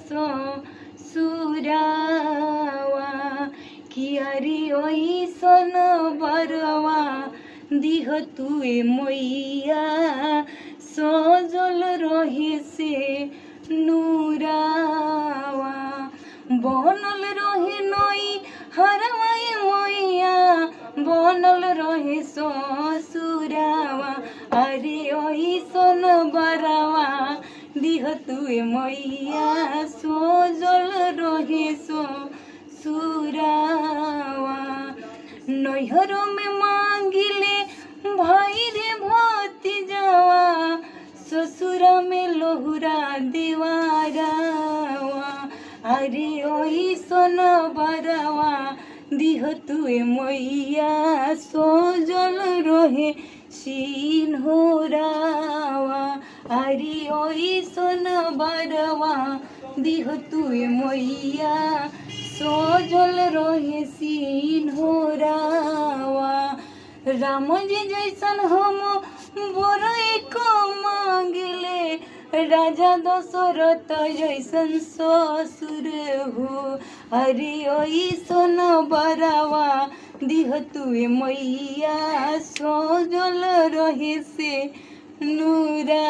सो सुरावा कियारी ओइसन बरवा दिह तुए मैया सजल रहे से नूरावा बनल रहे नई हरवाई मैया बनल रहे ससुरावा अरे ओइसन बरवा दिह तुए मैया सजल रहे ससुरावा नैहर में मांगिले भाई रे भतीजावा ससुरा में लोहुरा देवारावा अरे ओइसन बरवा दिह तुए मैया सजल रहे सिन्होरावा अरे ओइसन बरवा दिह तुए मैया सजल रहे सिन्होरावा राम जी जैसन हम बर एक मांगले राजा दशरथ जैसन ससुर हो अरे ओइसन बरवा दिह तुए मैया सजल रहे से नूरावा।